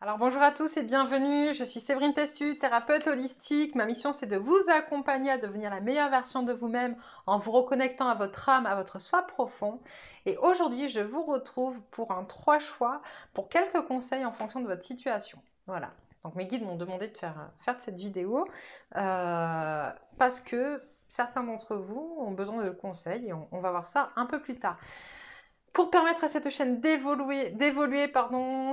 Alors bonjour à tous et bienvenue, je suis Séverine Tessu, thérapeute holistique. Ma mission c'est de vous accompagner à devenir la meilleure version de vous-même en vous reconnectant à votre âme, à votre soi profond. Et aujourd'hui je vous retrouve pour un 3 choix, pour quelques conseils en fonction de votre situation. Voilà, donc mes guides m'ont demandé de faire cette vidéo parce que certains d'entre vous ont besoin de conseils et on va voir ça un peu plus tard. Pour permettre à cette chaîne d'évoluer,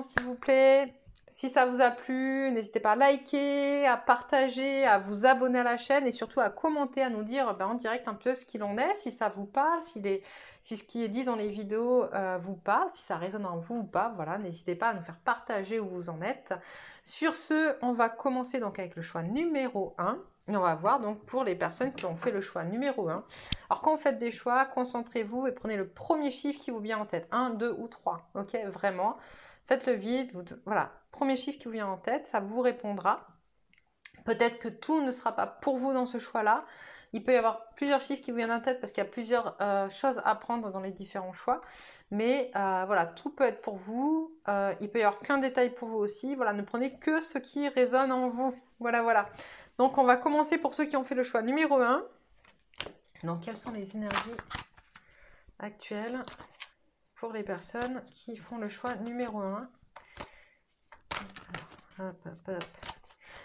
s'il vous plaît, si ça vous a plu, n'hésitez pas à liker, à partager, à vous abonner à la chaîne et surtout à commenter, à nous dire en direct un peu ce qu'il en est, si ça vous parle, si ce qui est dit dans les vidéos vous parle, si ça résonne en vous ou pas. Voilà, n'hésitez pas à nous faire partager où vous en êtes. Sur ce, on va commencer donc avec le choix numéro 1. Et on va voir donc pour les personnes qui ont fait le choix numéro 1. Alors quand vous faites des choix, concentrez-vous et prenez le premier chiffre qui vous vient en tête. 1, 2 ou 3. Ok, vraiment. Faites le vide. Voilà, premier chiffre qui vous vient en tête, ça vous répondra. Peut-être que tout ne sera pas pour vous dans ce choix-là. Il peut y avoir plusieurs chiffres qui vous viennent en tête parce qu'il y a plusieurs choses à prendre dans les différents choix. Mais voilà, tout peut être pour vous. Il peut y avoir qu'un détail pour vous aussi. Voilà, ne prenez que ce qui résonne en vous. Voilà, voilà. Donc on va commencer pour ceux qui ont fait le choix numéro 1. Donc quelles sont les énergies actuelles pour les personnes qui font le choix numéro 1? Hop, hop, hop.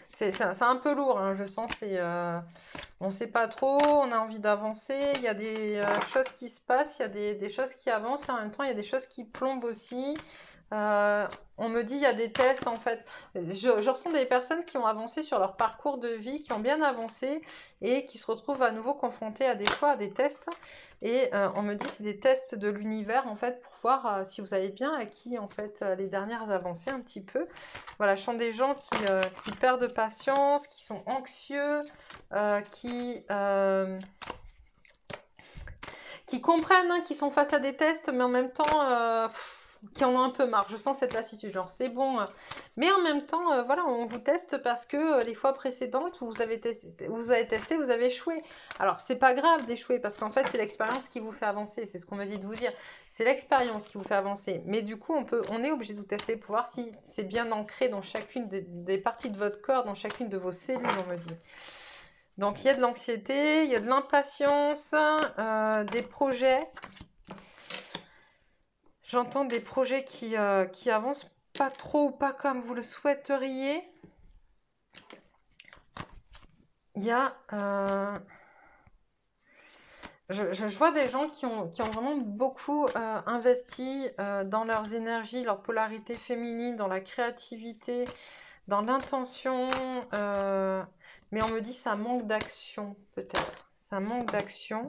C'est un peu lourd, hein, je sens, on ne sait pas trop, on a envie d'avancer, il y a des choses qui se passent, il y a des choses qui avancent, et en même temps il y a des choses qui plombent aussi. On me dit il y a des tests en fait. Je ressens des personnes qui ont avancé sur leur parcours de vie, qui ont bien avancé et qui se retrouvent à nouveau confrontées à des choix, à des tests. Et on me dit c'est des tests de l'univers en fait pour voir si vous avez bien acquis en fait les dernières avancées un petit peu. Voilà, je sens des gens qui perdent patience, qui sont anxieux, qui comprennent, hein, qui sont face à des tests, mais en même temps qui en ont un peu marre. Je sens cette lassitude, genre c'est bon. Mais en même temps, voilà, on vous teste parce que les fois précédentes où vous avez testé, vous avez échoué. Alors c'est pas grave d'échouer parce qu'en fait c'est l'expérience qui vous fait avancer. C'est ce qu'on me dit de vous dire. C'est l'expérience qui vous fait avancer. Mais du coup on est obligé de vous tester pour voir si c'est bien ancré dans chacune des parties de votre corps, dans chacune de vos cellules, on me dit. Donc il y a de l'anxiété, il y a de l'impatience, des projets. J'entends des projets qui avancent pas trop ou pas comme vous le souhaiteriez. Il y a... je vois des gens qui ont vraiment beaucoup investi dans leurs énergies, leur polarité féminine, dans la créativité, dans l'intention. Mais on me dit ça manque d'action, peut-être. Ça manque d'action.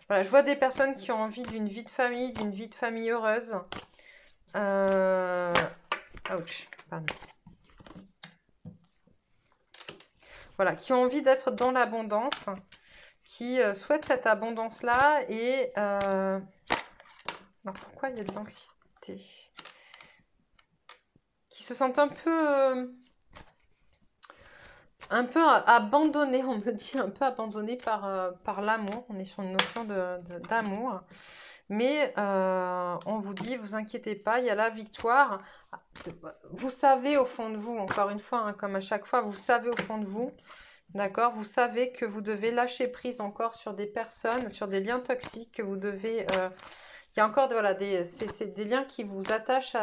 Voilà, je vois des personnes qui ont envie d'une vie de famille heureuse. Ouch, pardon. Voilà, qui ont envie d'être dans l'abondance, qui souhaitent cette abondance-là et... Alors pourquoi il y a de l'anxiété? Qui se sentent un peu abandonné, on me dit, un peu abandonné par l'amour. On est sur une notion d'amour. Mais on vous dit, vous inquiétez pas, il y a la victoire. Vous savez au fond de vous, encore une fois, hein, comme à chaque fois, vous savez au fond de vous, d'accord? Vous savez que vous devez lâcher prise encore sur des personnes, sur des liens toxiques, que vous devez... il y a encore voilà, c'est des liens qui vous attachent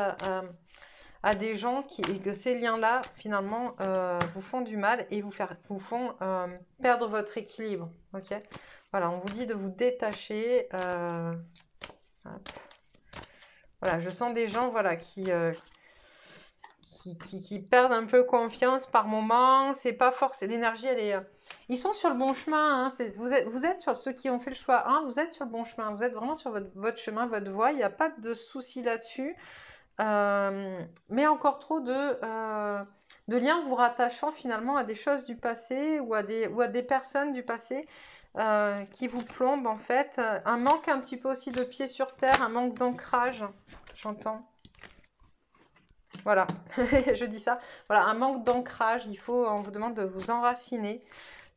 à des gens et que ces liens-là, finalement, vous font du mal et vous font perdre votre équilibre. Ok, voilà, on vous dit de vous détacher. Voilà, je sens des gens voilà, qui perdent un peu confiance par moment. C'est pas forcément... L'énergie, elle est... Ils sont sur le bon chemin. Hein. Vous êtes sur ceux qui ont fait le choix 1, vous êtes sur le bon chemin. Vous êtes vraiment sur votre chemin, votre voie. Il n'y a pas de souci là-dessus. Mais encore trop de liens vous rattachant finalement à des choses du passé ou à des personnes du passé qui vous plombent en fait. Un manque un petit peu aussi de pied sur terre, un manque d'ancrage, j'entends. Voilà, je dis ça. Voilà, un manque d'ancrage. On vous demande de vous enraciner,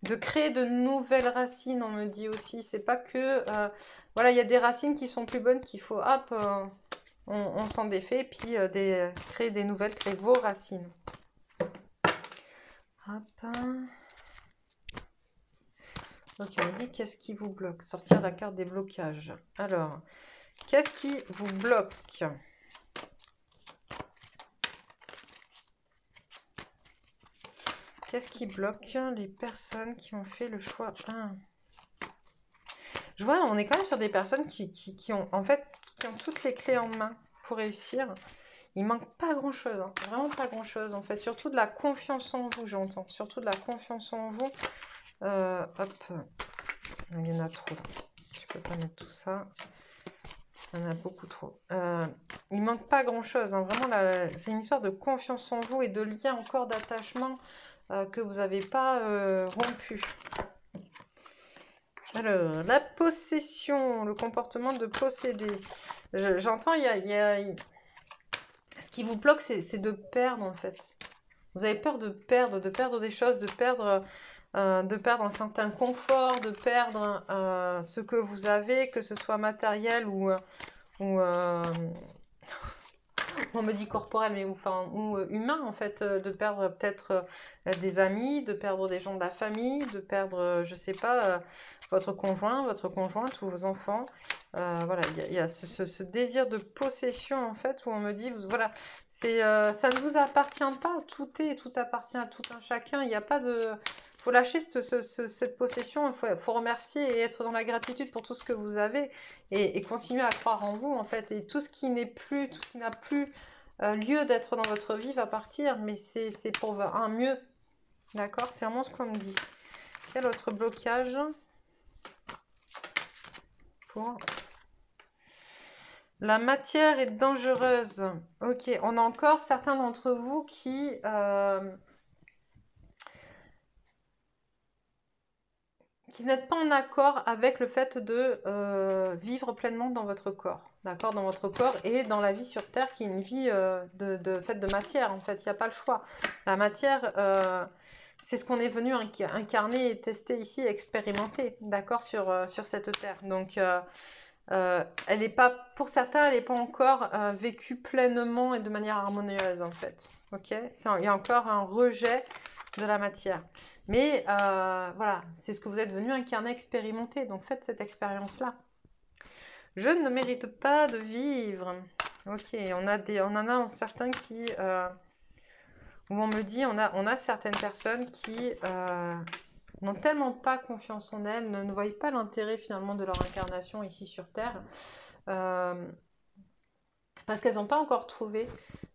de créer de nouvelles racines, on me dit aussi. C'est pas que... voilà, il y a des racines qui sont plus bonnes qu'il faut... Hop on s'en défait, puis créer des nouvelles, créer vos racines. Hop. Ok, on dit qu'est-ce qui vous bloque? Sortir la carte des blocages. Alors, qu'est-ce qui vous bloque? Qu'est-ce qui bloque les personnes qui ont fait le choix? Je vois, on est quand même sur des personnes qui ont, en fait, qui ont toutes les clés en main pour réussir. Il manque pas grand-chose, hein. Vraiment pas grand-chose, en fait. Surtout de la confiance en vous, j'entends. Surtout de la confiance en vous. Hop. Il y en a trop. Je peux pas mettre tout ça. Il y en a beaucoup trop. Il manque pas grand-chose, hein. Vraiment, c'est une histoire de confiance en vous et de lien encore d'attachement que vous n'avez pas rompu. Alors, la possession, le comportement de posséder. J'entends, ce qui vous bloque, c'est de perdre, en fait. Vous avez peur de perdre des choses, de perdre un certain confort, de perdre ce que vous avez, que ce soit matériel ou on me dit corporel, mais ou humain, en fait, de perdre peut-être des amis, de perdre des gens de la famille, de perdre, je sais pas, votre conjoint, votre conjointe ou vos enfants. Voilà, il y a ce désir de possession, en fait, où on me dit, voilà, ça ne vous appartient pas, tout appartient à tout un chacun, il n'y a pas de... Il faut lâcher cette possession, il faut remercier et être dans la gratitude pour tout ce que vous avez et continuer à croire en vous, en fait. Et tout ce qui n'est plus, tout ce qui n'a plus lieu d'être dans votre vie va partir, mais c'est pour un mieux. D'accord? C'est vraiment ce qu'on me dit. Quel autre blocage pour... La matière est dangereuse. Ok, on a encore certains d'entre vous qui n'êtes pas en accord avec le fait de vivre pleinement dans votre corps. D'accord? Dans votre corps et dans la vie sur Terre qui est une vie faite de matière. En fait, il n'y a pas le choix. La matière, c'est ce qu'on est venu incarner et tester ici, expérimenter. D'accord? Sur cette Terre. Donc... elle est pas, pour certains, elle n'est pas encore vécue pleinement et de manière harmonieuse, en fait. Ok? Il y a encore un rejet de la matière. Mais voilà, c'est ce que vous êtes venu incarner, expérimenter. Donc faites cette expérience-là. Je ne mérite pas de vivre. Ok, on en a certains qui... où on me dit, on a certaines personnes qui... n'ont tellement pas confiance en elles, ne voient pas l'intérêt finalement de leur incarnation ici sur Terre, parce qu'elles n'ont pas encore trouvé.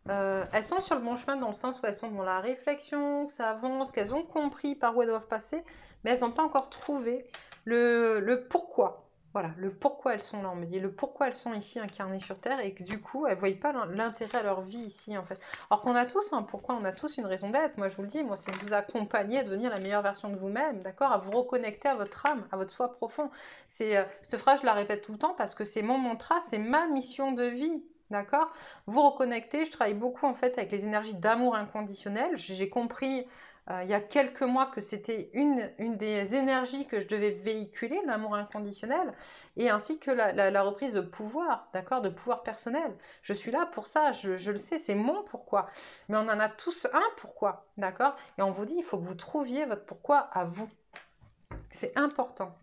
Elles sont sur le bon chemin dans le sens où elles sont dans la réflexion, que ça avance, qu'elles ont compris par où elles doivent passer, mais elles n'ont pas encore trouvé le pourquoi. Voilà, le pourquoi elles sont là, on me dit, le pourquoi elles sont ici incarnées sur Terre et que du coup, elles ne voient pas l'intérêt à leur vie ici, en fait. Alors qu'on a tous un pourquoi, on a tous une raison d'être. Moi, je vous le dis, moi, c'est de vous accompagner à devenir la meilleure version de vous-même, d'accord? À vous reconnecter à votre âme, à votre soi profond. Cette phrase, je la répète tout le temps parce que c'est mon mantra, c'est ma mission de vie, d'accord? Vous reconnecter, je travaille beaucoup, en fait, avec les énergies d'amour inconditionnel. J'ai compris... il y a quelques mois que c'était une des énergies que je devais véhiculer, l'amour inconditionnel, et ainsi que la reprise de pouvoir, d'accord, de pouvoir personnel. Je suis là pour ça, je le sais, c'est mon pourquoi. Mais on en a tous un pourquoi, d'accord? Et on vous dit, il faut que vous trouviez votre pourquoi à vous. C'est important.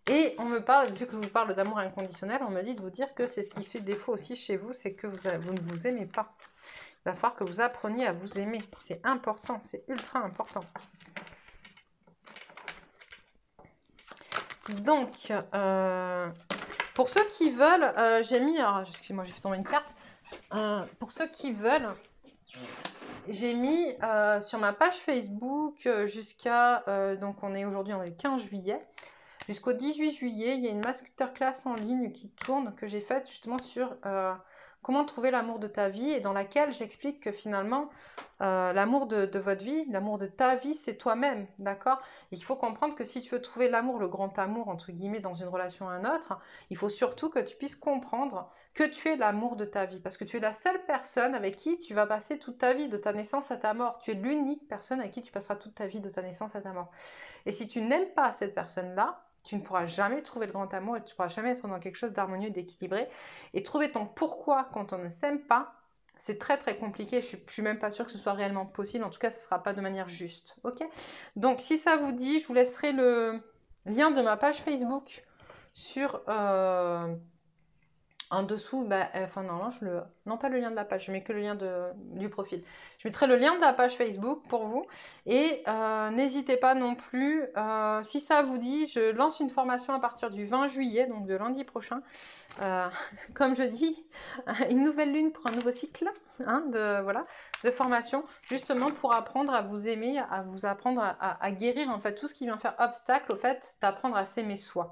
Et on me parle, vu que je vous parle d'amour inconditionnel, on me dit de vous dire que c'est ce qui fait défaut aussi chez vous, c'est que vous ne vous aimez pas. Il va falloir que vous appreniez à vous aimer. C'est important, c'est ultra important. Donc, pour ceux qui veulent, j'ai mis... excusez-moi, j'ai fait tomber une carte. Pour ceux qui veulent, j'ai mis sur ma page Facebook jusqu'à... donc, on est aujourd'hui, on est le 15 juillet. Jusqu'au 18 juillet, il y a une masterclass en ligne qui tourne, que j'ai faite justement sur... comment trouver l'amour de ta vie et dans laquelle j'explique que finalement, l'amour de votre vie, l'amour de ta vie, c'est toi-même, d'accord? Il faut comprendre que si tu veux trouver l'amour, le grand amour, entre guillemets, dans une relation à un autre, il faut surtout que tu puisses comprendre que tu es l'amour de ta vie, parce que tu es la seule personne avec qui tu vas passer toute ta vie, de ta naissance à ta mort. Tu es l'unique personne avec qui tu passeras toute ta vie, de ta naissance à ta mort. Et si tu n'aimes pas cette personne-là, tu ne pourras jamais trouver le grand amour et tu ne pourras jamais être dans quelque chose d'harmonieux, d'équilibré. Et trouver ton pourquoi quand on ne s'aime pas, c'est très très compliqué. Je ne suis même pas sûre que ce soit réellement possible. En tout cas, ce ne sera pas de manière juste. Ok? Donc, si ça vous dit, je vous laisserai le lien de ma page Facebook sur... en dessous, enfin non, non pas le lien de la page, je mets que le lien du profil. Je mettrai le lien de la page Facebook pour vous. Et n'hésitez pas non plus, si ça vous dit, je lance une formation à partir du 20 juillet, donc de lundi prochain. Comme je dis, une nouvelle lune pour un nouveau cycle hein, de formation, justement pour apprendre à vous aimer, à vous apprendre à guérir en fait tout ce qui vient faire obstacle au fait d'apprendre à s'aimer soi.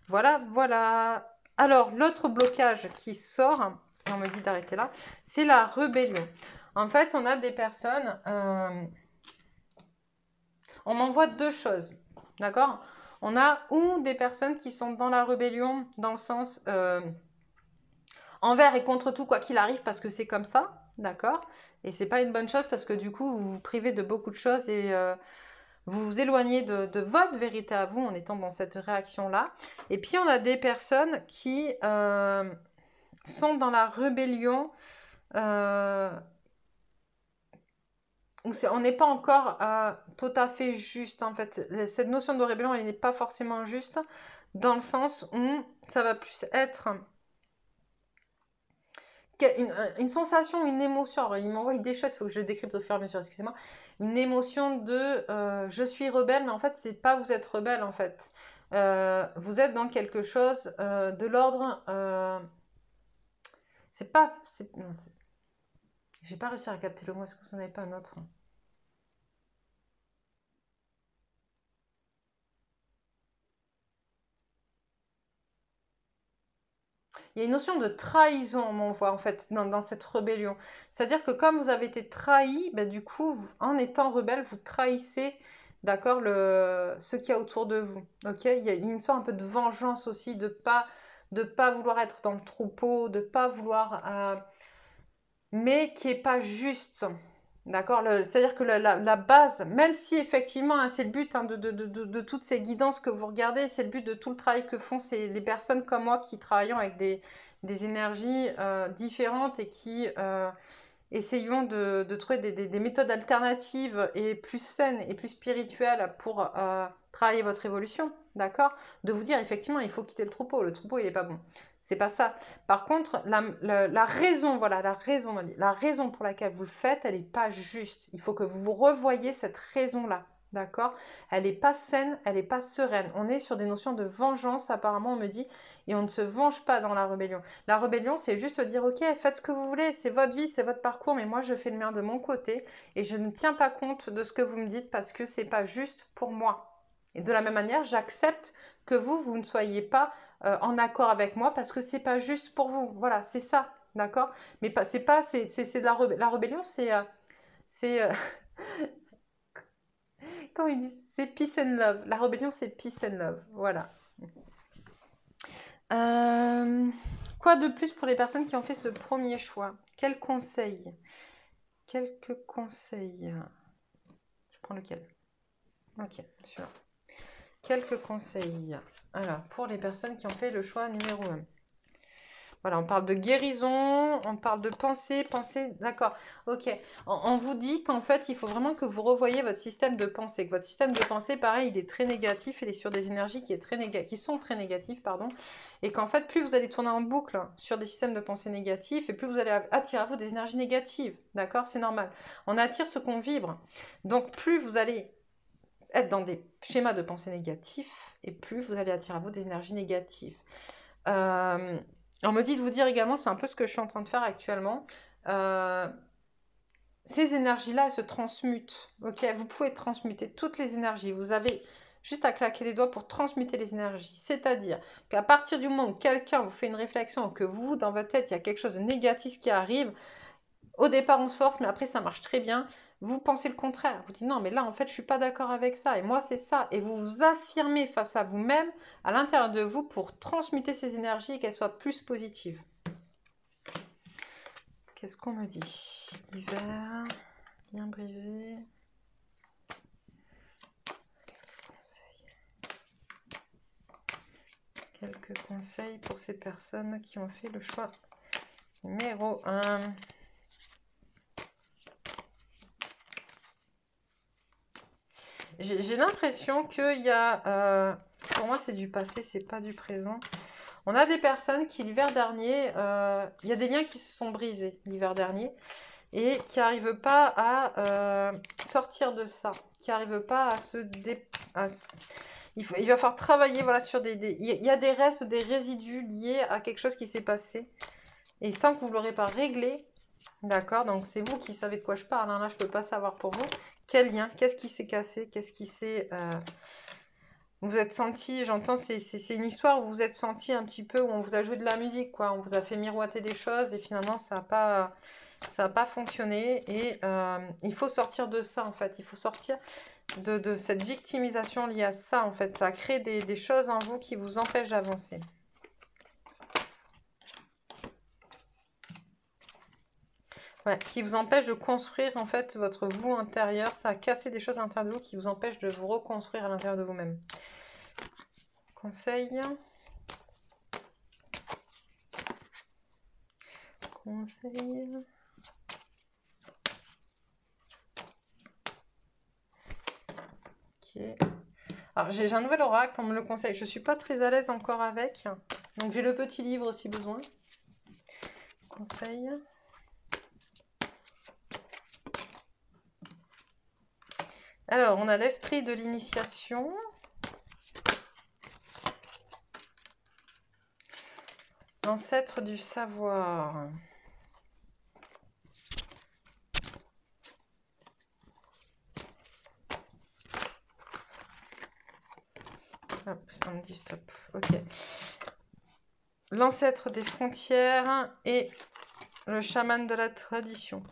Voilà, voilà. Alors, l'autre blocage qui sort, et on me dit d'arrêter là, c'est la rébellion. En fait, on a des personnes... on m'envoie deux choses, d'accord? On a ou des personnes qui sont dans la rébellion, dans le sens envers et contre tout, quoi qu'il arrive, parce que c'est comme ça, d'accord? Et c'est pas une bonne chose, parce que du coup, vous vous privez de beaucoup de choses et... vous vous éloignez de votre vérité à vous en étant dans cette réaction-là. Et puis, on a des personnes qui sont dans la rébellion où on n'est pas encore tout à fait juste, en fait. Cette notion de rébellion, elle n'est pas forcément juste dans le sens où ça va plus être... Une sensation, une émotion, alors, il m'envoie des choses, il faut que je décrypte au fur et à mesure, excusez-moi, une émotion de je suis rebelle, mais en fait, c'est pas vous êtes rebelle, en fait. Vous êtes dans quelque chose de l'ordre, c'est pas, j'ai pas réussi à capter le mot, est-ce que vous n'en avez pas un autre? Il y a une notion de trahison, on m'envoie, en fait, dans cette rébellion. C'est-à-dire que comme vous avez été trahi, du coup, en étant rebelle, vous trahissez, d'accord, ce qu'il y a autour de vous. Ok? Il y a une histoire un peu de vengeance aussi, de pas vouloir être dans le troupeau, de pas vouloir... mais qui est pas juste. D'accord? C'est-à-dire que la base, même si effectivement, hein, c'est le but hein, de toutes ces guidances que vous regardez, c'est le but de tout le travail que font les personnes comme moi qui travaillent avec des énergies différentes et qui essayons de trouver des méthodes alternatives et plus saines et plus spirituelles pour travailler votre évolution. D'accord? De vous dire effectivement, il faut quitter le troupeau. Le troupeau, il n'est pas bon. C'est pas ça. Par contre, la raison, voilà, la raison pour laquelle vous le faites, elle n'est pas juste. Il faut que vous revoyiez cette raison-là. D'accord? Elle n'est pas saine, elle n'est pas sereine. On est sur des notions de vengeance, apparemment, on me dit, et on ne se venge pas dans la rébellion. La rébellion, c'est juste dire, ok, faites ce que vous voulez, c'est votre vie, c'est votre parcours, mais moi, je fais le mien de mon côté, et je ne tiens pas compte de ce que vous me dites parce que c'est pas juste pour moi. Et de la même manière, j'accepte que vous ne soyez pas en accord avec moi parce que c'est pas juste pour vous. Voilà, c'est ça, d'accord? Mais c'est de la rébellion, c'est comment ils disent? C'est peace and love. La rébellion, c'est peace and love. Voilà. Quoi de plus pour les personnes qui ont fait ce premier choix? Quels conseils? Quelques conseils. Je prends lequel? Ok, celui-là. Quelques conseils. Alors, pour les personnes qui ont fait le choix numéro 1. Voilà, on parle de guérison, on parle de pensée, d'accord, ok. On vous dit qu'en fait, il faut vraiment que vous revoyiez votre système de pensée. Que votre système de pensée, pareil, il est très négatif, il est sur des énergies qui sont très négatives, pardon. Et qu'en fait, plus vous allez tourner en boucle sur des systèmes de pensée négatifs, et plus vous allez attirer à vous des énergies négatives, d'accord? C'est normal. On attire ce qu'on vibre. Donc, plus vous allez être dans des schémas de pensée négatifs, et plus vous allez attirer à vous des énergies négatives. On me dit de vous dire également, c'est un peu ce que je suis en train de faire actuellement, ces énergies-là, elles se transmutent, ok? Vous pouvez transmuter toutes les énergies, vous avez juste à claquer les doigts pour transmuter les énergies, c'est-à-dire qu'à partir du moment où quelqu'un vous fait une réflexion, ou que vous, dans votre tête, il y a quelque chose de négatif qui arrive, au départ, on se force, mais après, ça marche très bien. Vous pensez le contraire. Vous dites non, mais là, en fait, je ne suis pas d'accord avec ça. Et moi, c'est ça. Et vous vous affirmez face à vous-même, à l'intérieur de vous, pour transmuter ces énergies et qu'elles soient plus positives. Qu'est-ce qu'on me dit? L'hiver, bien brisé. Quelques conseils pour ces personnes qui ont fait le choix numéro 1. J'ai l'impression qu'il y a... pour moi, c'est du passé, c'est pas du présent. On a des personnes qui, l'hiver dernier... il y a des liens qui se sont brisés l'hiver dernier et qui n'arrivent pas à sortir de ça, qui n'arrivent pas à se... Il va falloir travailler voilà, sur il y a des restes, des résidus liés à quelque chose qui s'est passé. Et tant que vous ne l'aurez pas réglé, d'accord, donc c'est vous qui savez de quoi je parle, hein, là je ne peux pas savoir pour vous. Quel lien? Qu'est-ce qui s'est cassé? Qu'est-ce qui s'est... Vous êtes senti, j'entends, c'est une histoire où vous vous êtes senti un petit peu, où on vous a joué de la musique, quoi. On vous a fait miroiter des choses et finalement ça n'a pas fonctionné. Et il faut sortir de ça, en fait. Il faut sortir de cette victimisation liée à ça, en fait. Ça crée des choses en vous qui vous empêchent d'avancer. Ouais, qui vous empêchent de construire, en fait, votre vous intérieur. Ça a cassé des choses à l'intérieur de vous qui vous empêchent de vous reconstruire à l'intérieur de vous-même. Conseil. Conseil. Ok. Alors, j'ai un nouvel oracle, on me le conseille. Je ne suis pas très à l'aise encore avec. Donc, j'ai le petit livre si besoin. Conseil. Alors, on a l'esprit de l'initiation. L'ancêtre du savoir. Hop, on me dit stop. Ok. L'ancêtre des frontières et le chaman de la tradition.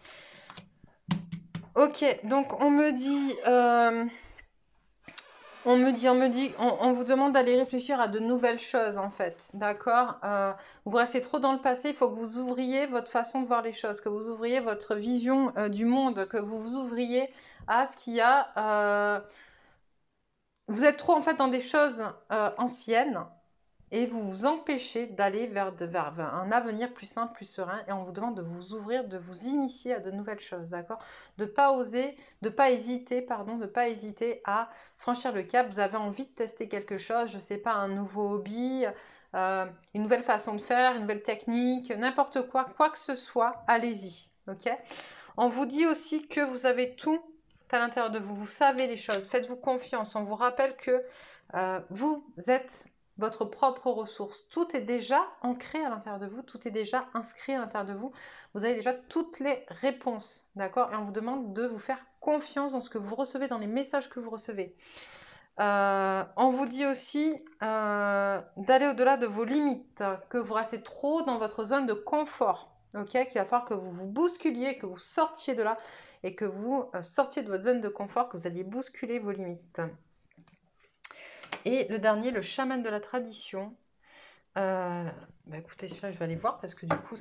Ok, donc on me dit... on vous demande d'aller réfléchir à de nouvelles choses, en fait, d'accord? Vous restez trop dans le passé, il faut que vous ouvriez votre façon de voir les choses, que vous ouvriez votre vision du monde, que vous vous ouvriez à ce qu'il y a... Vous êtes trop, en fait, dans des choses anciennes et vous vous empêchez d'aller vers un avenir plus simple, plus serein, et on vous demande de vous ouvrir, de vous initier à de nouvelles choses, d'accord? De pas oser, de pas hésiter à franchir le cap. Vous avez envie de tester quelque chose, je sais pas, un nouveau hobby, une nouvelle façon de faire, une nouvelle technique, n'importe quoi, quoi que ce soit, allez-y, ok? On vous dit aussi que vous avez tout à l'intérieur de vous, vous savez les choses, faites-vous confiance, on vous rappelle que vous êtes votre propre ressource. Tout est déjà ancré à l'intérieur de vous, tout est déjà inscrit à l'intérieur de vous. Vous avez déjà toutes les réponses, d'accord? Et on vous demande de vous faire confiance dans ce que vous recevez, dans les messages que vous recevez. On vous dit aussi d'aller au-delà de vos limites, que vous restez trop dans votre zone de confort, ok? Qu'il va falloir que vous vous bousculiez, que vous sortiez de là et que vous sortiez de votre zone de confort, que vous alliez bousculer vos limites. Et le dernier, le chaman de la tradition. Bah écoutez, celui-là, je vais aller voir parce que du coup,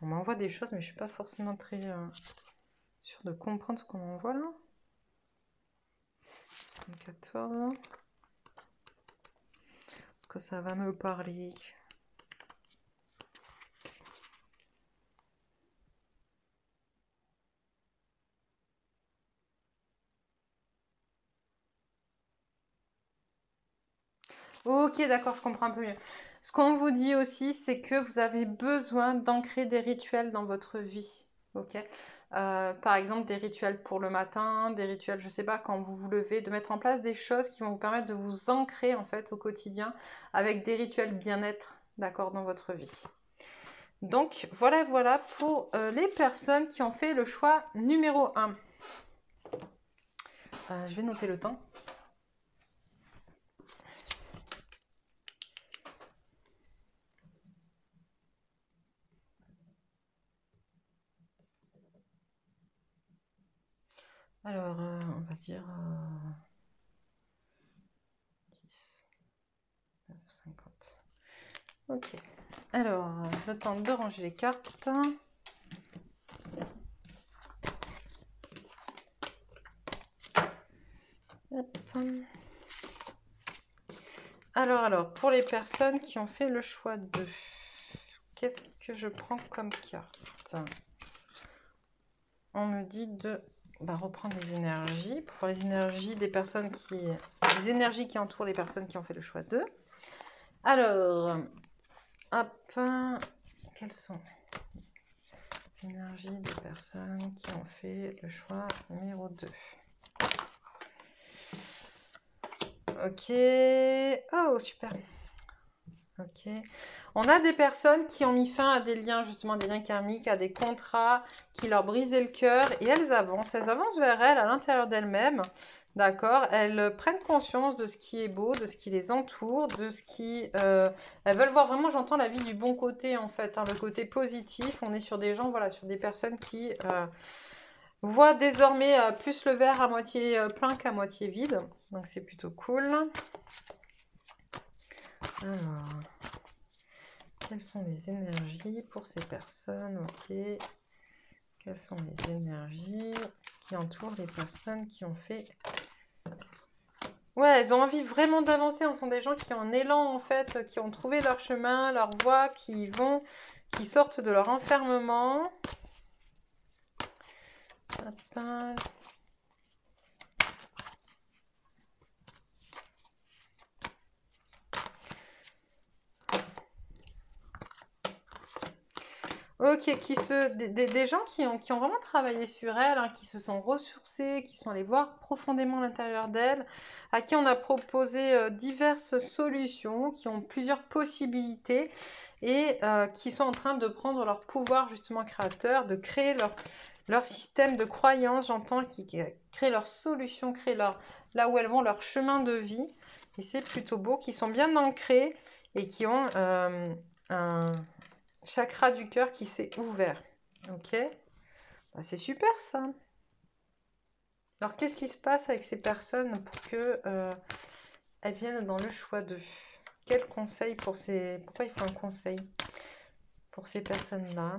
on m'envoie des choses, mais je ne suis pas forcément très sûre de comprendre ce qu'on m'envoie là. 114. Est-ce que ça va me parler? Ok, d'accord, je comprends un peu mieux. Ce qu'on vous dit aussi, c'est que vous avez besoin d'ancrer des rituels dans votre vie. Ok, par exemple, des rituels pour le matin, des rituels, je sais pas, quand vous vous levez, de mettre en place des choses qui vont vous permettre de vous ancrer en fait au quotidien avec des rituels bien-être, d'accord, dans votre vie. Donc voilà pour les personnes qui ont fait le choix numéro 1. Je vais noter le temps. Alors, on va dire 10, 9, 50. Ok. Alors, le temps de ranger les cartes. Hop. Alors, pour les personnes qui ont fait le choix de... Qu'est-ce que je prends comme carte? On me dit de reprendre les énergies, pour voir les énergies des personnes qui... Les énergies qui entourent les personnes qui ont fait le choix de... Alors, hop, quelles sont les énergies des personnes qui ont fait le choix numéro 2? Ok, oh super. Ok, on a des personnes qui ont mis fin à des liens, justement des liens karmiques, à des contrats qui leur brisaient le cœur et elles avancent vers elles, à l'intérieur d'elles-mêmes, d'accord? Elles prennent conscience de ce qui est beau, de ce qui les entoure, de ce qui... elles veulent voir vraiment, j'entends la vie du bon côté en fait, hein, le côté positif. On est sur des gens, voilà, sur des personnes qui voient désormais plus le verre à moitié plein qu'à moitié vide, donc c'est plutôt cool. Alors, quelles sont les énergies pour ces personnes? Ok. Quelles sont les énergies qui entourent les personnes qui ont fait... Ouais, elles ont envie vraiment d'avancer. Ce sont des gens qui ont un élan, en fait, qui ont trouvé leur chemin, leur voie, qui sortent de leur enfermement. Hop. Ok, des gens qui ont vraiment travaillé sur elles, hein, qui se sont ressourcés, qui sont allés voir profondément l'intérieur d'elles, à qui on a proposé diverses solutions, qui ont plusieurs possibilités et qui sont en train de prendre leur pouvoir justement créateur, de créer leur système de croyance, j'entends, qui créent leurs solutions, là où elles vont, leur chemin de vie. Et c'est plutôt beau, qui sont bien ancrés et qui ont un chakra du cœur qui s'est ouvert. Ok, c'est super ça. Alors qu'est-ce qui se passe avec ces personnes pour que elles viennent dans le choix d'eux? Quel conseil pour ces... Pourquoi il faut un conseil pour ces personnes-là?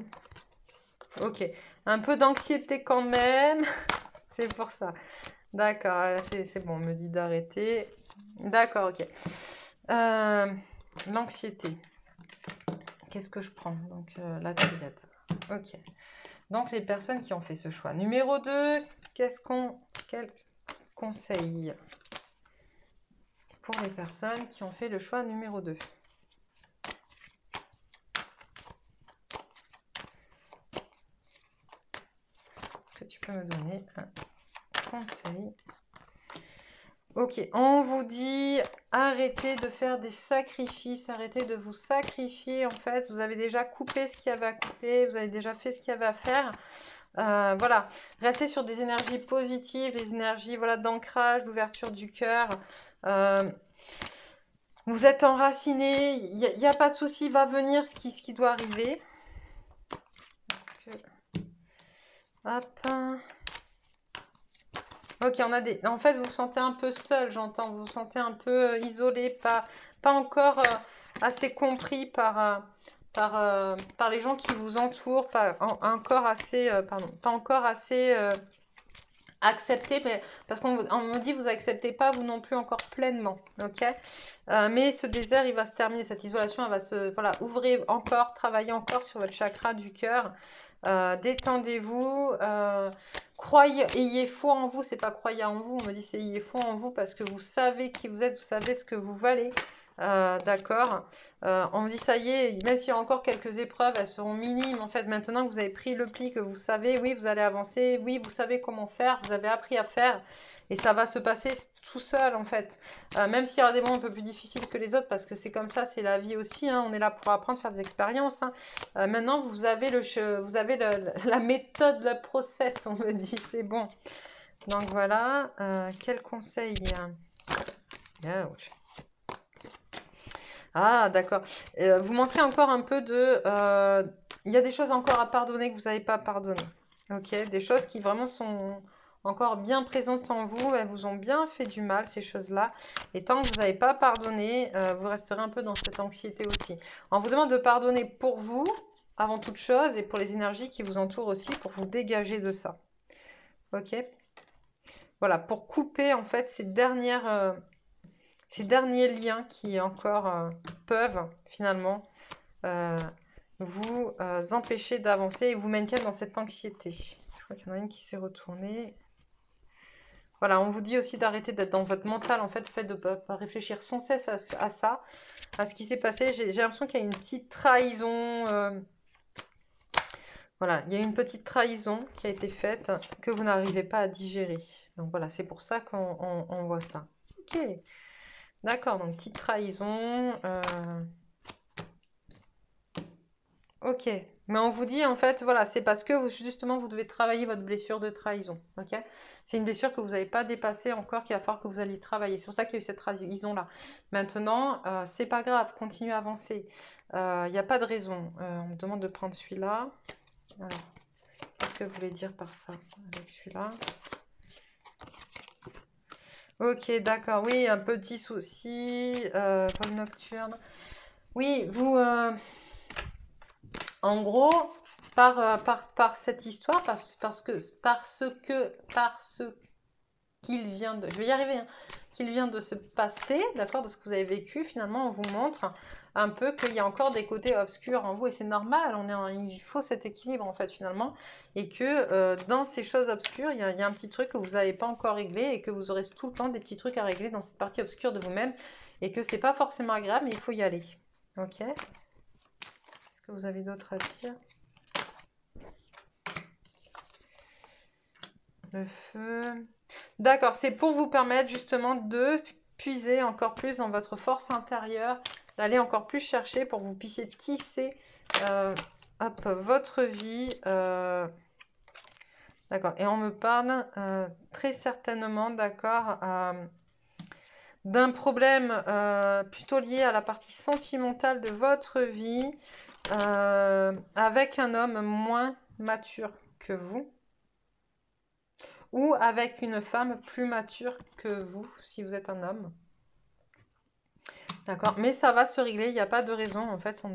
Ok, un peu d'anxiété quand même. C'est pour ça. D'accord, c'est bon, on me dit d'arrêter. D'accord, ok. L'anxiété. Qu'est-ce que je prends? Donc, la triade. Ok. Donc, les personnes qui ont fait ce choix. Numéro 2, quel conseil pour les personnes qui ont fait le choix numéro 2? Est-ce que tu peux me donner un conseil? Ok, on vous dit arrêtez de faire des sacrifices, arrêtez de vous sacrifier. En fait, vous avez déjà coupé ce qu'il y avait à couper, vous avez déjà fait ce qu'il y avait à faire. Voilà, restez sur des énergies positives, des énergies voilà, d'ancrage, d'ouverture du cœur. Vous êtes enraciné, il n'y a pas de souci, va venir ce qui doit arriver. Hop. Ok, en fait, vous vous sentez un peu seul, j'entends. Vous vous sentez un peu isolé, pas encore assez compris par les gens qui vous entourent, pas encore assez accepté, parce qu'on me dit vous acceptez pas vous non plus encore pleinement, ok. Mais ce désert, il va se terminer, cette isolation, elle va se, voilà, ouvrez encore, travaillez encore sur votre chakra du cœur, détendez-vous, croyez, ayez foi en vous, c'est pas croyez en vous, on me dit c'est ayez foi en vous, parce que vous savez qui vous êtes, vous savez ce que vous valez. D'accord, on me dit ça y est, même s'il y a encore quelques épreuves, elles seront minimes en fait. Maintenant que vous avez pris le pli, que vous savez, oui, vous allez avancer, oui, vous savez comment faire, vous avez appris à faire et ça va se passer tout seul en fait. Même s'il y aura des moments un peu plus difficiles que les autres, parce que c'est comme ça, c'est la vie aussi, hein, on est là pour apprendre, faire des expériences. Hein. Maintenant, vous avez la méthode, le process, on me dit, c'est bon. Donc voilà, quel conseil? Ouch. Ah, d'accord. Vous manquez encore un peu de... Il y a des choses encore à pardonner que vous n'avez pas pardonné. Ok, des choses qui vraiment sont encore bien présentes en vous. Elles vous ont bien fait du mal, ces choses-là. Et tant que vous n'avez pas pardonné, vous resterez un peu dans cette anxiété aussi. On vous demande de pardonner pour vous, avant toute chose, et pour les énergies qui vous entourent aussi, pour vous dégager de ça. Ok. Voilà, pour couper en fait ces dernières ces derniers liens qui encore peuvent finalement vous empêcher d'avancer et vous maintiennent dans cette anxiété. Je crois qu'il y en a une qui s'est retournée. Voilà, on vous dit aussi d'arrêter d'être dans votre mental, en fait, de pas réfléchir sans cesse à ça, à ce qui s'est passé. J'ai l'impression qu'il y a une petite trahison. Voilà, il y a une petite trahison qui a été faite que vous n'arrivez pas à digérer. Donc voilà, c'est pour ça qu'on voit ça. Ok, d'accord, donc petite trahison. Ok, mais on vous dit en fait, voilà, c'est parce que justement vous devez travailler votre blessure de trahison. Ok, c'est une blessure que vous n'avez pas dépassée encore, qu'il va falloir que vous alliez travailler. C'est pour ça qu'il y a eu cette trahison là. Maintenant, c'est pas grave, continuez à avancer. Il n'y a pas de raison. On me demande de prendre celui-là. Alors, qu'est-ce que vous voulez dire par ça avec celui-là? Ok, d'accord. Oui, un petit souci. Vol nocturne. Oui, vous... En gros, par cette histoire, parce qu'il vient de... Je vais y arriver, hein, qu'il vient de se passer, d'accord, de ce que vous avez vécu, finalement, on vous montre un peu qu'il y a encore des côtés obscurs en vous, et c'est normal, il faut cet équilibre, en fait, finalement, et que dans ces choses obscures, il y a un petit truc que vous n'avez pas encore réglé, et que vous aurez tout le temps des petits trucs à régler dans cette partie obscure de vous-même, et que c'est pas forcément agréable, mais il faut y aller, ok? Que vous avez d'autres à dire? Le feu. D'accord, c'est pour vous permettre justement de puiser encore plus dans votre force intérieure, d'aller encore plus chercher pour que vous puissiez tisser votre vie. D'accord, et on me parle très certainement, d'accord, d'un problème plutôt lié à la partie sentimentale de votre vie, avec un homme moins mature que vous, ou avec une femme plus mature que vous, si vous êtes un homme. D'accord, mais ça va se régler, il n'y a pas de raison, en fait,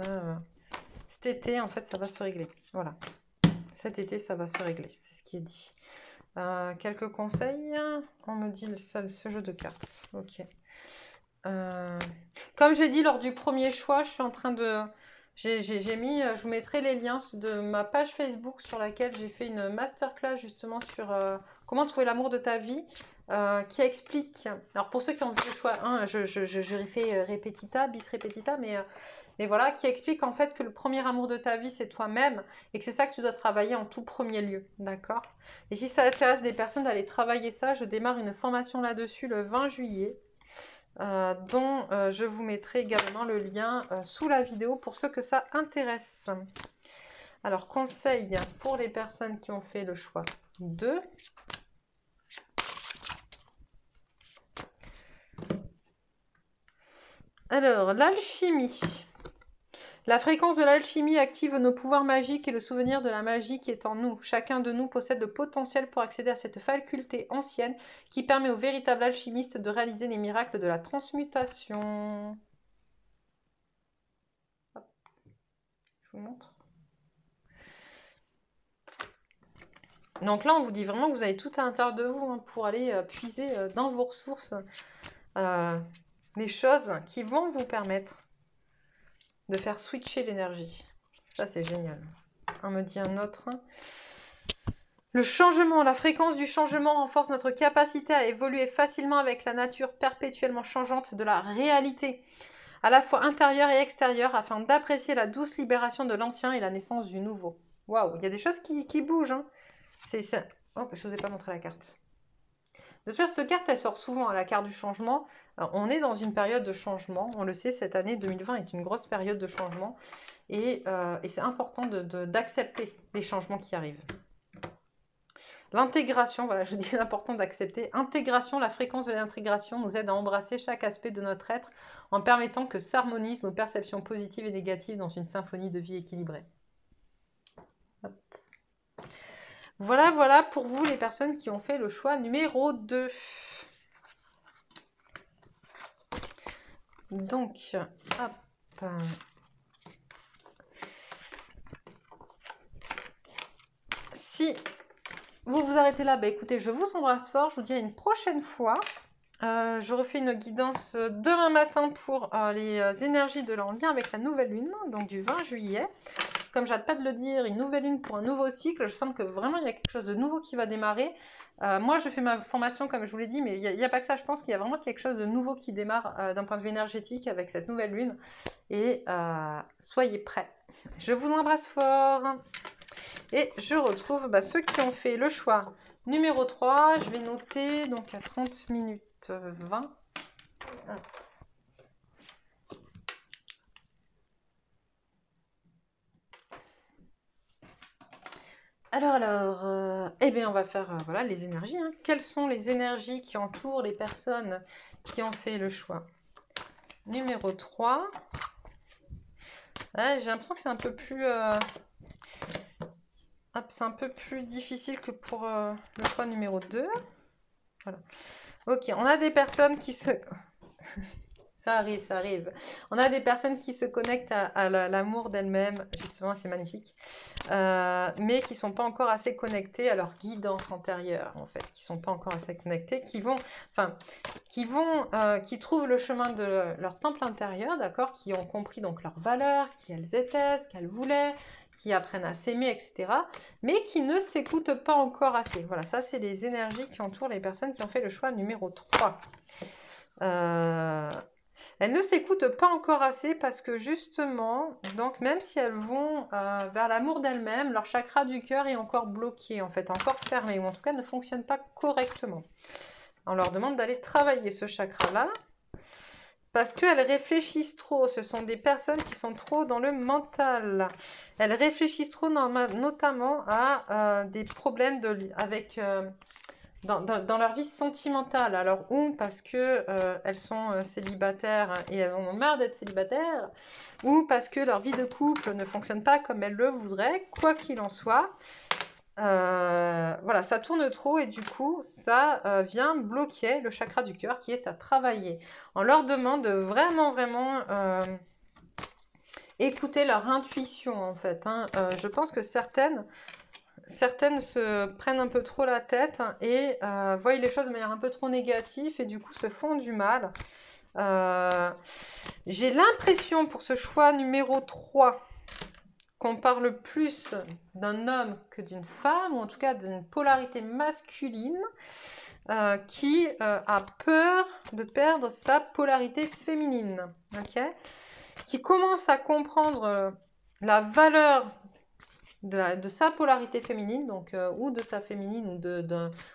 cet été, en fait, ça va se régler, voilà. Cet été, ça va se régler, c'est ce qui est dit. Quelques conseils, on me dit ce jeu de cartes, ok. Comme j'ai dit lors du premier choix, je suis en train de... J'ai mis, je vous mettrai les liens de ma page Facebook sur laquelle j'ai fait une masterclass justement sur comment trouver l'amour de ta vie, qui explique, alors pour ceux qui ont vu le choix 1, je fait repetita, bis repetita, mais voilà, qui explique en fait que le premier amour de ta vie c'est toi-même et que c'est ça que tu dois travailler en tout premier lieu, d'accord? Et si ça intéresse des personnes d'aller travailler ça, je démarre une formation là-dessus le 20 juillet. Dont je vous mettrai également le lien sous la vidéo pour ceux que ça intéresse. Alors, conseil pour les personnes qui ont fait le choix 2. Alors, l'alchimie. La fréquence de l'alchimie active nos pouvoirs magiques et le souvenir de la magie qui est en nous. Chacun de nous possède le potentiel pour accéder à cette faculté ancienne qui permet aux véritables alchimistes de réaliser les miracles de la transmutation. Hop. Je vous montre. Donc là, on vous dit vraiment que vous avez tout à l'intérieur de vous pour aller puiser dans vos ressources des choses qui vont vous permettre de faire switcher l'énergie. Ça, c'est génial. On me dit un autre. Le changement, la fréquence du changement renforce notre capacité à évoluer facilement avec la nature perpétuellement changeante de la réalité, à la fois intérieure et extérieure, afin d'apprécier la douce libération de l'ancien et la naissance du nouveau. Waouh, il y a des choses qui bougent. Hein. C'est ça. Oh, je ne vous ai pas montré la carte. De toute façon, cette carte, elle sort souvent à la carte du changement. Alors, on est dans une période de changement. On le sait, cette année 2020 est une grosse période de changement. Et c'est important d'accepter les changements qui arrivent. L'intégration, voilà, je dis l'important d'accepter. Intégration, la fréquence de l'intégration nous aide à embrasser chaque aspect de notre être en permettant que s'harmonisent nos perceptions positives et négatives dans une symphonie de vie équilibrée. Hop. Voilà, voilà pour vous les personnes qui ont fait le choix numéro 2. Donc, hop. Si vous vous arrêtez là, bah écoutez, je vous embrasse fort. Je vous dis à une prochaine fois. Je refais une guidance demain matin pour les énergies de en lien avec la nouvelle lune, donc du 20 juillet. Comme j'arrête pas de le dire, une nouvelle lune pour un nouveau cycle. Je sens que vraiment il y a quelque chose de nouveau qui va démarrer. Moi, je fais ma formation comme je vous l'ai dit, mais il n'y a pas que ça. Je pense qu'il y a vraiment quelque chose de nouveau qui démarre d'un point de vue énergétique avec cette nouvelle lune. Et soyez prêts. Je vous embrasse fort. Et je retrouve ceux qui ont fait le choix numéro 3. Je vais noter donc à 30 minutes 20. Alors, eh bien, on va faire voilà, les énergies. Hein. Quelles sont les énergies qui entourent les personnes qui ont fait le choix numéro 3. Ouais, j'ai l'impression que c'est un peu plus... c'est un peu plus difficile que pour le choix numéro 2. Voilà. Ok, on a des personnes qui se... Ça arrive, ça arrive. On a des personnes qui se connectent à l'amour d'elles-mêmes, justement, c'est magnifique, mais qui ne sont pas encore assez connectées à leur guidance antérieure, en fait, qui ne sont pas encore assez connectées, qui trouvent le chemin de leur temple intérieur, d'accord, qui ont compris donc leurs valeurs, qui elles étaient, ce qu'elles voulaient, qui apprennent à s'aimer, etc., mais qui ne s'écoutent pas encore assez. Voilà, ça, c'est les énergies qui entourent les personnes qui ont fait le choix numéro 3. Elles ne s'écoutent pas encore assez parce que justement, donc même si elles vont vers l'amour d'elles-mêmes, leur chakra du cœur est encore bloqué, en fait, encore fermé, ou en tout cas ne fonctionne pas correctement. On leur demande d'aller travailler ce chakra-là parce qu'elles réfléchissent trop. Ce sont des personnes qui sont trop dans le mental. Elles réfléchissent trop notamment à des problèmes avec... Dans leur vie sentimentale, alors ou parce que elles sont célibataires et elles en ont marre d'être célibataires, ou parce que leur vie de couple ne fonctionne pas comme elles le voudraient, quoi qu'il en soit, voilà, ça tourne trop et du coup, ça vient bloquer le chakra du cœur qui est à travailler. On leur demande de vraiment, vraiment écouter leur intuition en fait. Hein. Je pense que certaines se prennent un peu trop la tête et voient les choses de manière un peu trop négative et du coup se font du mal. J'ai l'impression pour ce choix numéro 3 qu'on parle plus d'un homme que d'une femme, ou en tout cas d'une polarité masculine qui a peur de perdre sa polarité féminine, okay, qui commence à comprendre la valeur de sa polarité féminine, donc ou de sa féminine,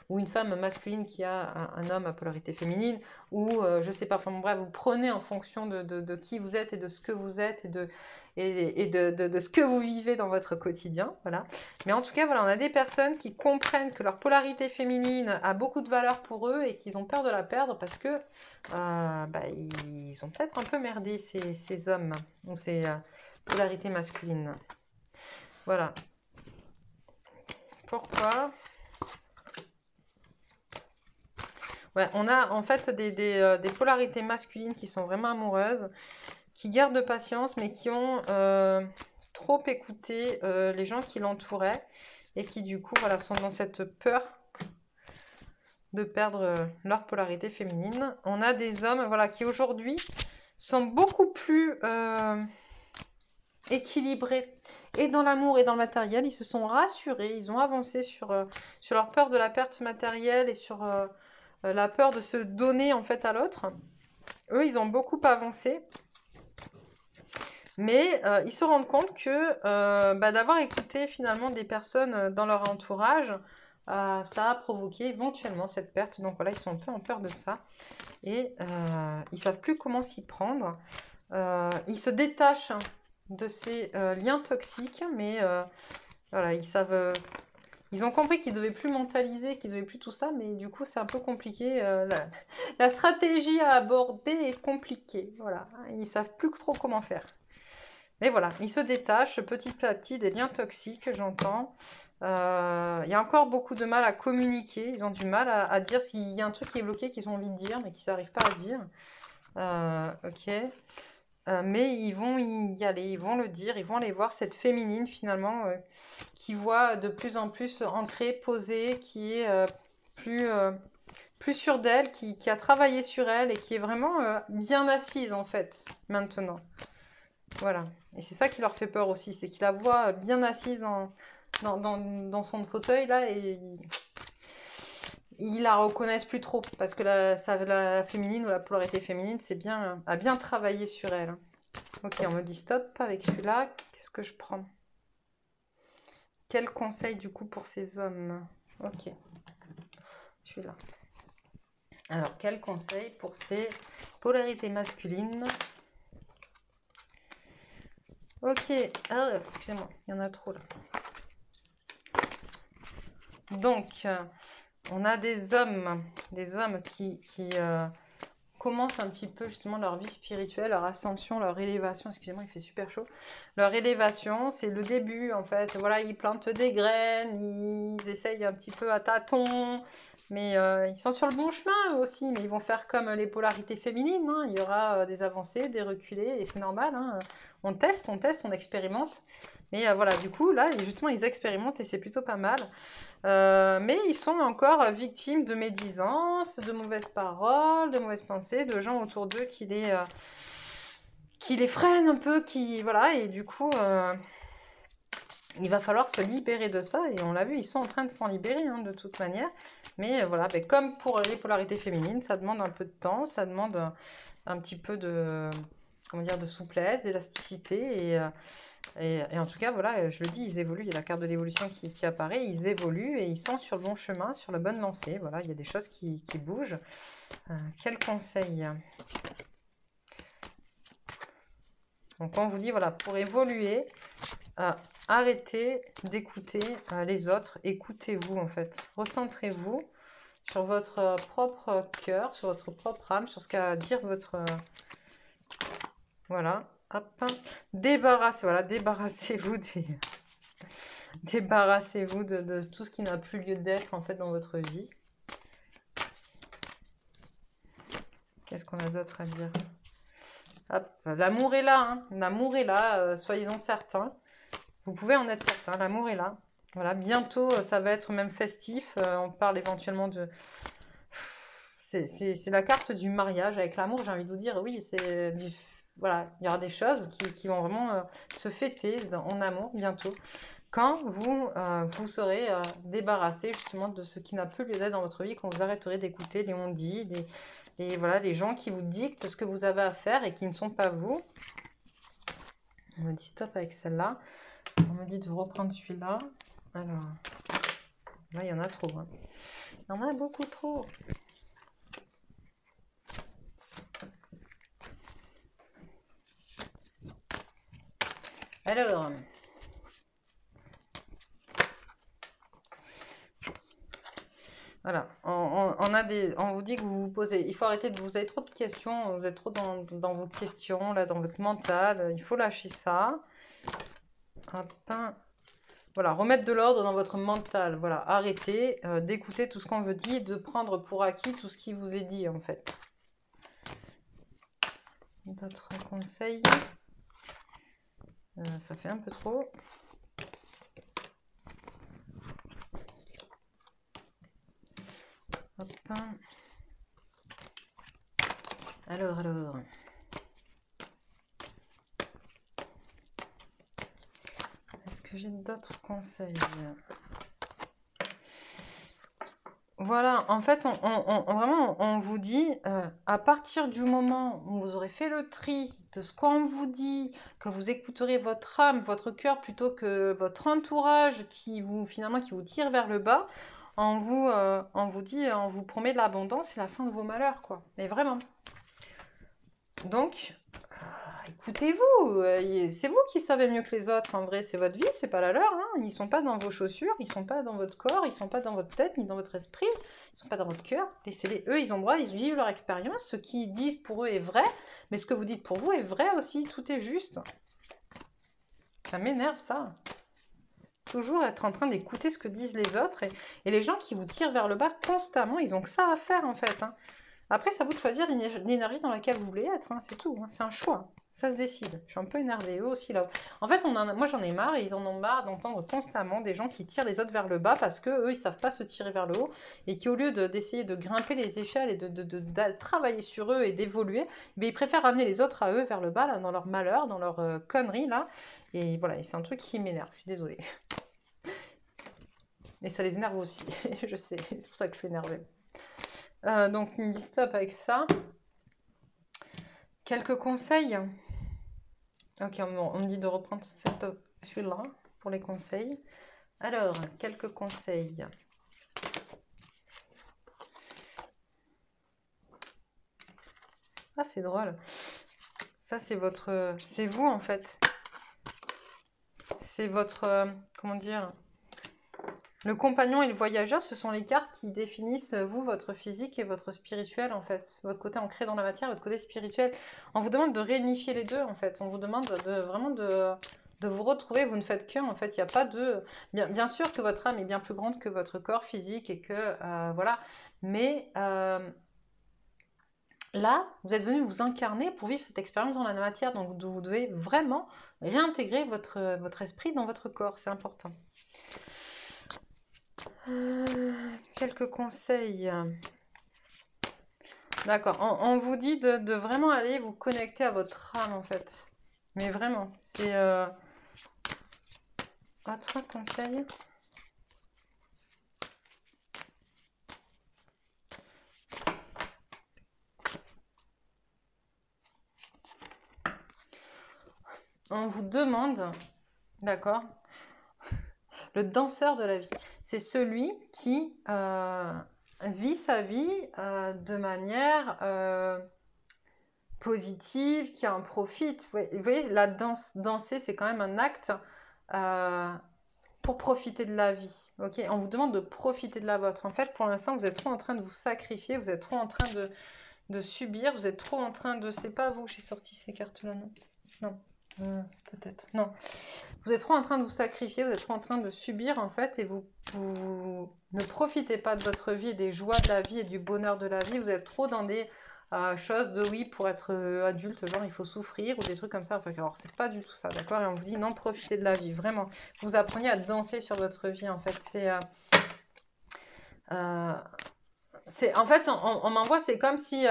ou une femme masculine qui a un homme à polarité féminine, ou je sais pas, enfin bref, vous prenez en fonction de qui vous êtes et de ce que vous êtes et de ce que vous vivez dans votre quotidien, voilà. Mais en tout cas, voilà, on a des personnes qui comprennent que leur polarité féminine a beaucoup de valeur pour eux et qu'ils ont peur de la perdre parce que ils ont peut-être un peu merdé ces hommes, ou ces polarités masculines. Voilà. Pourquoi? Ouais, on a en fait des polarités masculines qui sont vraiment amoureuses, qui gardent patience, mais qui ont trop écouté les gens qui l'entouraient et qui du coup voilà, sont dans cette peur de perdre leur polarité féminine. On a des hommes voilà, qui aujourd'hui sont beaucoup plus équilibrés et dans l'amour et dans le matériel. Ils se sont rassurés, ils ont avancé sur leur peur de la perte matérielle et sur la peur de se donner en fait à l'autre. Eux, ils ont beaucoup avancé. Mais ils se rendent compte que d'avoir écouté finalement des personnes dans leur entourage, ça a provoqué éventuellement cette perte. Donc voilà, ils sont un peu en peur de ça. Et ils ne savent plus comment s'y prendre. Ils se détachent de ces liens toxiques, mais voilà, ils savent... ils ont compris qu'ils ne devaient plus mentaliser, qu'ils ne devaient plus tout ça, mais du coup, c'est un peu compliqué. La stratégie à aborder est compliquée. Voilà, ils ne savent plus trop comment faire. Mais voilà, ils se détachent petit à petit des liens toxiques, j'entends. Il y a encore beaucoup de mal à communiquer. Ils ont du mal à dire s'il y a un truc qui est bloqué, qu'ils ont envie de dire, mais qu'ils n'arrivent pas à dire. Ok. Mais ils vont y aller, ils vont le dire, ils vont aller voir cette féminine finalement qui voit de plus en plus ancrée, posée, qui est plus plus sûre d'elle, qui a travaillé sur elle et qui est vraiment bien assise en fait, maintenant. Voilà. Et c'est ça qui leur fait peur aussi, c'est qu'ils la voient bien assise dans son fauteuil là et ils la reconnaissent plus trop parce que la féminine ou la polarité féminine a bien travaillé sur elle. Ok, on me dit stop avec celui-là. Qu'est-ce que je prends? Quel conseil du coup pour ces hommes? Ok, celui-là. Alors, quel conseil pour ces polarités masculines? Ok, ah, excusez-moi, il y en a trop là. Donc, on a des hommes qui commencent un petit peu justement leur vie spirituelle, leur ascension, leur élévation. Excusez-moi, il fait super chaud. Leur élévation, c'est le début en fait. Voilà, ils plantent des graines, ils essayent un petit peu à tâtons, mais ils sont sur le bon chemin aussi. Mais ils vont faire comme les polarités féminines, hein. Il y aura des avancées, des reculés, et c'est normal, hein. On teste, on expérimente. Mais voilà, du coup, là, justement, ils expérimentent et c'est plutôt pas mal. Mais ils sont encore victimes de médisance, de mauvaises paroles, de mauvaises pensées, de gens autour d'eux qui les freinent un peu, voilà, et du coup, il va falloir se libérer de ça, et on l'a vu, ils sont en train de s'en libérer, hein, de toute manière, mais voilà, comme pour les polarités féminines, ça demande un peu de temps, ça demande un petit peu de, comment dire, de souplesse, d'élasticité, et en tout cas, voilà, je le dis, ils évoluent, il y a la carte de l'évolution qui apparaît, ils évoluent et ils sont sur le bon chemin, sur la bonne lancée. Voilà, il y a des choses qui bougent. Quel conseil? Donc on vous dit, voilà, pour évoluer, arrêtez d'écouter les autres, écoutez-vous en fait. Recentrez-vous sur votre propre cœur, sur votre propre âme, sur ce qu'a à dire votre... Voilà. Hop. Débarrassez-vous débarrassez-vous de tout ce qui n'a plus lieu d'être en fait dans votre vie. Qu'est-ce qu'on a d'autre à dire? Hop, l'amour est là, hein. L'amour est là, soyez-en certains. Vous pouvez en être certains, l'amour est là. Voilà, bientôt ça va être même festif. On parle éventuellement de... C'est la carte du mariage avec l'amour, j'ai envie de vous dire, oui, c'est du... Voilà, il y aura des choses qui vont vraiment se fêter en amour bientôt, quand vous serez débarrassé justement de ce qui n'a plus lieu d'être dans votre vie, quand vous arrêterez d'écouter les on-dit, voilà, les gens qui vous dictent ce que vous avez à faire et qui ne sont pas vous. On me dit stop avec celle-là. On me dit de vous reprendre celui-là. Alors, là, il y en a trop, hein. Il y en a beaucoup trop. Alors, voilà, on vous dit que vous vous posez, il faut arrêter vous avez trop de questions, vous êtes trop dans vos questions, là, dans votre mental, il faut lâcher ça. Voilà, remettre de l'ordre dans votre mental, voilà, arrêtez d'écouter tout ce qu'on vous dit, de prendre pour acquis tout ce qui vous est dit, en fait. D'autres conseils? Ça fait un peu trop. Hop. Alors. Est-ce que j'ai d'autres conseils? Voilà, en fait, vraiment, on vous dit, à partir du moment où vous aurez fait le tri de ce qu'on vous dit, que vous écouterez votre âme, votre cœur, plutôt que votre entourage qui vous tire vers le bas, on vous dit, on vous promet de l'abondance et la fin de vos malheurs, quoi. Mais vraiment. Donc, écoutez-vous, c'est vous qui savez mieux que les autres, en vrai, c'est votre vie, c'est pas la leur, hein. Ils sont pas dans vos chaussures, ils sont pas dans votre corps, ils sont pas dans votre tête, ni dans votre esprit, ils sont pas dans votre cœur, laissez-les, eux, ils ont droit, ils vivent leur expérience, ce qu'ils disent pour eux est vrai, mais ce que vous dites pour vous est vrai aussi, tout est juste. Ça m'énerve, ça. Toujours être en train d'écouter ce que disent les autres, et les gens qui vous tirent vers le bas constamment, ils ont que ça à faire, en fait, hein. Après, c'est à vous de choisir l'énergie dans laquelle vous voulez être, hein, c'est tout, hein, c'est un choix. Ça se décide. Je suis un peu énervée, eux aussi là-haut. En fait, moi j'en ai marre et ils en ont marre d'entendre constamment des gens qui tirent les autres vers le bas parce que eux ils savent pas se tirer vers le haut et qui au lieu d'essayer de grimper les échelles et de travailler sur eux et d'évoluer, mais ils préfèrent ramener les autres à eux vers le bas là, dans leur malheur, dans leur connerie là. Et voilà, c'est un truc qui m'énerve, je suis désolée. Et ça les énerve aussi, je sais, c'est pour ça que je suis énervée. Donc il me dit stop avec ça. Quelques conseils. Ok, on me dit de reprendre celui-là pour les conseils. Alors, quelques conseils. Ah, c'est drôle. Ça, c'est votre... C'est vous, en fait. C'est votre... comment dire? Le compagnon et le voyageur, ce sont les cartes qui définissent, vous, votre physique et votre spirituel, en fait. Votre côté ancré dans la matière, votre côté spirituel. On vous demande de réunifier les deux, en fait. On vous demande vraiment de vous retrouver. Vous ne faites qu'un, en fait. Il n'y a pas de... Bien sûr que votre âme est bien plus grande que votre corps physique et que... voilà. Mais... là, vous êtes venu vous incarner pour vivre cette expérience dans la matière. Donc, vous devez vraiment réintégrer votre esprit dans votre corps. C'est important. Quelques conseils. D'accord. On vous dit de vraiment aller vous connecter à votre âme, en fait. Mais vraiment, c'est... Autre conseil. On vous demande... D'accord. Le danseur de la vie. C'est celui qui vit sa vie de manière positive, qui en profite. Vous voyez, la danser, c'est quand même un acte pour profiter de la vie. Ok, on vous demande de profiter de la vôtre. En fait, pour l'instant, vous êtes trop en train de vous sacrifier, vous êtes trop en train de subir, vous êtes trop en train de... C'est pas vous que j'ai sorti ces cartes-là, non? Non. Peut-être. Non. Vous êtes trop en train de vous sacrifier, vous êtes trop en train de subir en fait et vous ne profitez pas de votre vie et des joies de la vie et du bonheur de la vie. Vous êtes trop dans des choses de oui, pour être adulte, genre il faut souffrir ou des trucs comme ça. Enfin, alors c'est pas du tout ça, d'accord? Et on vous dit non, profitez de la vie, vraiment. Vous apprenez à danser sur votre vie en fait. En fait, on m'envoie, c'est comme si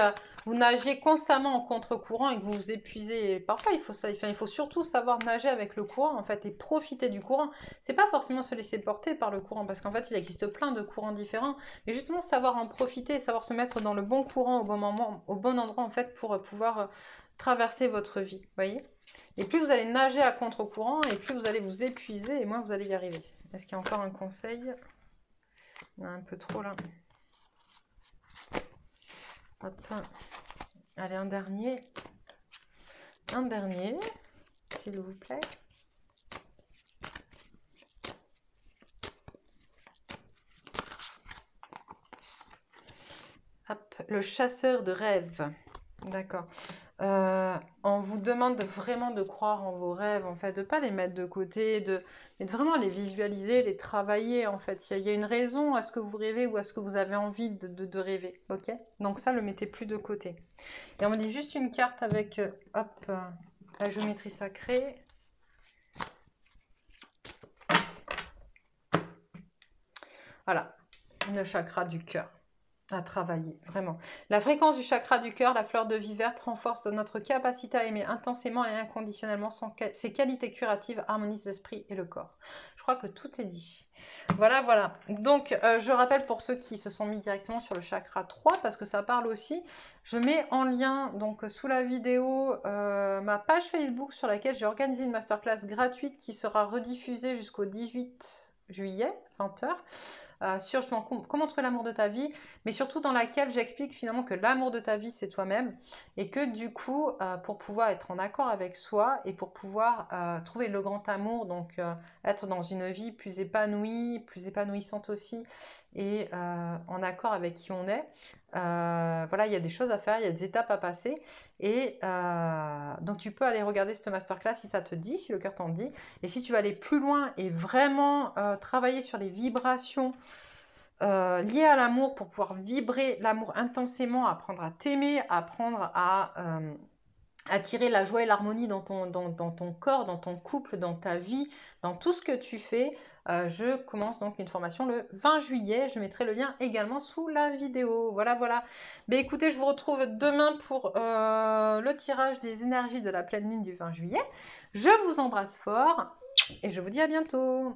vous nagez constamment en contre-courant et que vous vous épuisez. Et parfois, il faut surtout savoir nager avec le courant, en fait, et profiter du courant. C'est pas forcément se laisser porter par le courant, parce qu'en fait, il existe plein de courants différents. Mais justement, savoir en profiter, savoir se mettre dans le bon courant au bon moment, au bon endroit, en fait, pour pouvoir traverser votre vie, voyez? Et plus vous allez nager à contre-courant, et plus vous allez vous épuiser, et moins vous allez y arriver. Est-ce qu'il y a encore un conseil? Il y en a un peu trop, là. Hop. Allez, un dernier, s'il vous plaît. Hop, le chasseur de rêves. D'accord. On vous demande vraiment de croire en vos rêves, en fait, de ne pas les mettre de côté, mais de vraiment les visualiser, les travailler, en fait. Il y a une raison à ce que vous rêvez ou à ce que vous avez envie de rêver, ok? Donc ça, le mettez plus de côté. Et on me dit juste une carte avec, hop, la géométrie sacrée. Voilà, le chakra du cœur. À travailler, vraiment. La fréquence du chakra du cœur, la fleur de vie verte, renforce notre capacité à aimer intensément et inconditionnellement. Ses qualités curatives harmonisent l'esprit et le corps. Je crois que tout est dit. Voilà, voilà. Donc, je rappelle pour ceux qui se sont mis directement sur le chakra 3, parce que ça parle aussi, je mets en lien, donc sous la vidéo, ma page Facebook sur laquelle j'ai organisé une masterclass gratuite qui sera rediffusée jusqu'au 18 juillet, 20h. Sur justement comment trouver l'amour de ta vie, mais surtout dans laquelle j'explique finalement que l'amour de ta vie c'est toi-même et que du coup pour pouvoir être en accord avec soi et pour pouvoir trouver le grand amour, donc être dans une vie plus épanouie, plus épanouissante aussi et en accord avec qui on est, voilà, il y a des choses à faire, il y a des étapes à passer et donc tu peux aller regarder cette masterclass si ça te dit, si le cœur t'en dit, et si tu veux aller plus loin et vraiment travailler sur les vibrations liées à l'amour pour pouvoir vibrer l'amour intensément, apprendre à t'aimer, apprendre à attirer la joie et l'harmonie dans ton corps, dans ton couple, dans ta vie, dans tout ce que tu fais. Je commence donc une formation le 20 juillet. Je mettrai le lien également sous la vidéo. Voilà, voilà. Mais écoutez, je vous retrouve demain pour le tirage des énergies de la pleine lune du 20 juillet. Je vous embrasse fort et je vous dis à bientôt.